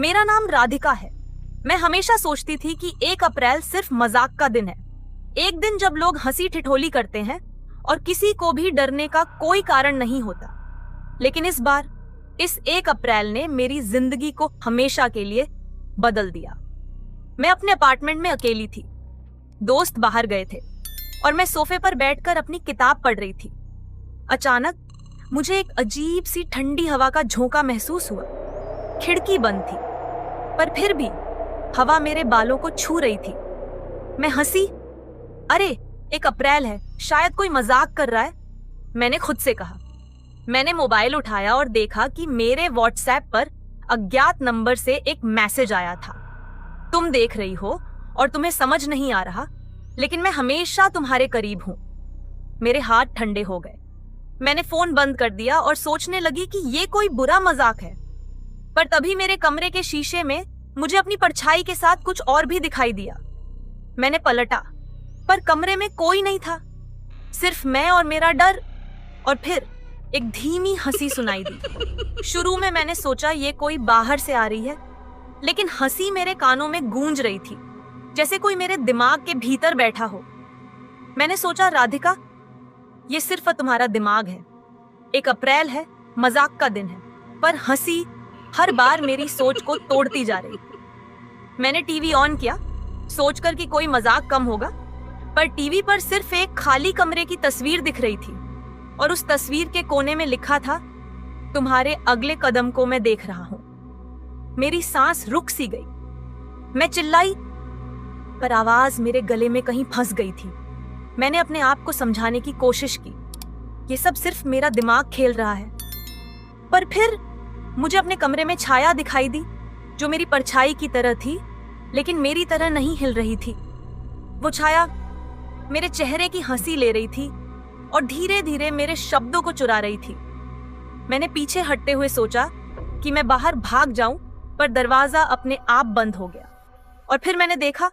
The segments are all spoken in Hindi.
मेरा नाम राधिका है। मैं हमेशा सोचती थी कि 1 अप्रैल सिर्फ मजाक का दिन है, एक दिन जब लोग हंसी ठिठोली करते हैं और किसी को भी डरने का कोई कारण नहीं होता। लेकिन इस बार इस 1 अप्रैल ने मेरी जिंदगी को हमेशा के लिए बदल दिया। मैं अपने अपार्टमेंट में अकेली थी, दोस्त बाहर गए थे और मैं सोफे पर बैठकर अपनी किताब पढ़ रही थी। अचानक मुझे एक अजीब सी ठंडी हवा का झोंका महसूस हुआ। खिड़की बंद थी, पर फिर भी हवा मेरे बालों को छू रही थी। मैं हंसी, अरे 1 अप्रैल है, शायद कोई मजाक कर रहा है, मैंने खुद से कहा। मैंने मोबाइल उठाया और देखा कि मेरे व्हाट्सएप पर अज्ञात नंबर से एक मैसेज आया था। तुम देख रही हो और तुम्हें समझ नहीं आ रहा, लेकिन मैं हमेशा तुम्हारे करीब हूं। मेरे हाथ ठंडे हो गए। मैंने फोन बंद कर दिया और सोचने लगी कि ये कोई बुरा मजाक है। पर तभी मेरे कमरे के शीशे में मुझे अपनी परछाई के साथ कुछ और भी दिखाई दिया। मैंने पलटा, पर कमरे में कोई नहीं था, सिर्फ मैं और मेरा डर। और फिर एक धीमी हंसी सुनाई दी। शुरू में मैंने सोचा ये कोई बाहर से आ रही है, लेकिन हंसी मेरे कानों में गूंज रही थी, जैसे कोई मेरे दिमाग के भीतर बैठा हो। मैंने सोचा, राधिका, ये सिर्फ तुम्हारा दिमाग है। 1 अप्रैल है, मजाक का दिन है, पर हंसी हर बार मेरी सोच को तोड़ती जा रही थी। मैंने टीवी ऑन किया, सोचकर कि कोई मजाक कम होगा, पर टीवी पर सिर्फ एक खाली कमरे की तस्वीर दिख रही थी और उस तस्वीर के कोने में लिखा था, तुम्हारे अगले कदम को मैं देख रहा हूं। मेरी सांस रुक सी गई। मैं चिल्लाई, पर आवाज मेरे गले में कहीं फंस गई थी। मैंने अपने आप को समझाने की कोशिश की, ये सब सिर्फ मेरा दिमाग खेल रहा है। पर फिर मुझे अपने कमरे में छाया दिखाई दी, जो मेरी परछाई की तरह थी, लेकिन मेरी तरह नहीं हिल रही थी। वो छाया मेरे चेहरे की हंसी ले रही थी और धीरे धीरे मेरे शब्दों को चुरा रही थी। मैंने पीछे हटते हुए सोचा कि मैं बाहर भाग जाऊं, पर दरवाजा अपने आप बंद हो गया। और फिर मैंने देखा,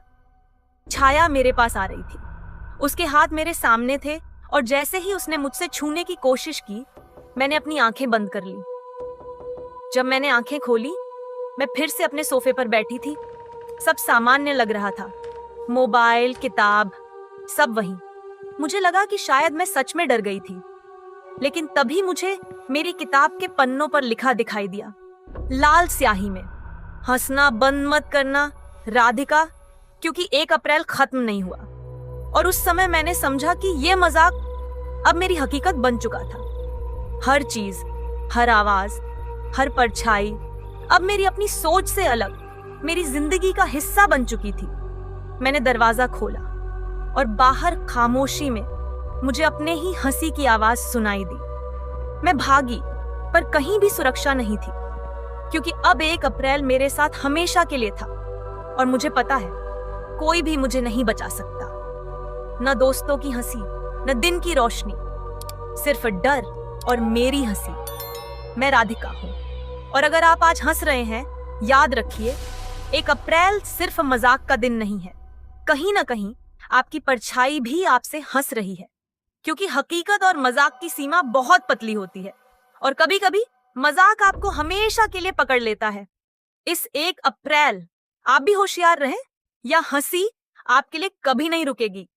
छाया मेरे पास आ रही थी। उसके हाथ मेरे सामने थे और जैसे ही उसने मुझसे छूने की कोशिश की, मैंने अपनी आंखें बंद कर ली। जब मैंने आंखें खोली, मैं फिर से अपने सोफे पर बैठी थी। सब सामान्य लग रहा था, मोबाइल, किताब, सब वही। मुझे लगा कि शायद मैं सच में डर गई थी, लेकिन तभी मुझे मेरी किताब के पन्नों पर लिखा दिखाई दिया, लाल स्याही में, हंसना बंद मत करना राधिका, क्योंकि 1 अप्रैल खत्म नहीं हुआ। और उस समय मैंने समझा कि यह मजाक अब मेरी हकीकत बन चुका था। हर चीज, हर आवाज, हर परछाई अब मेरी अपनी सोच से अलग मेरी जिंदगी का हिस्सा बन चुकी थी। मैंने दरवाजा खोला और बाहर खामोशी में मुझे अपने ही हंसी की आवाज सुनाई दी। मैं भागी, पर कहीं भी सुरक्षा नहीं थी, क्योंकि अब 1 अप्रैल मेरे साथ हमेशा के लिए था और मुझे पता है कोई भी मुझे नहीं बचा सकता। न दोस्तों की हंसी, न दिन की रोशनी, सिर्फ डर और मेरी हंसी। मैं राधिका हूं, और अगर आप आज हंस रहे हैं, याद रखिए 1 अप्रैल सिर्फ मजाक का दिन नहीं है। कहीं ना कहीं आपकी परछाई भी आपसे हंस रही है, क्योंकि हकीकत और मजाक की सीमा बहुत पतली होती है और कभी कभी मजाक आपको हमेशा के लिए पकड़ लेता है। इस 1 अप्रैल आप भी होशियार रहें, या हंसी आपके लिए कभी नहीं रुकेगी।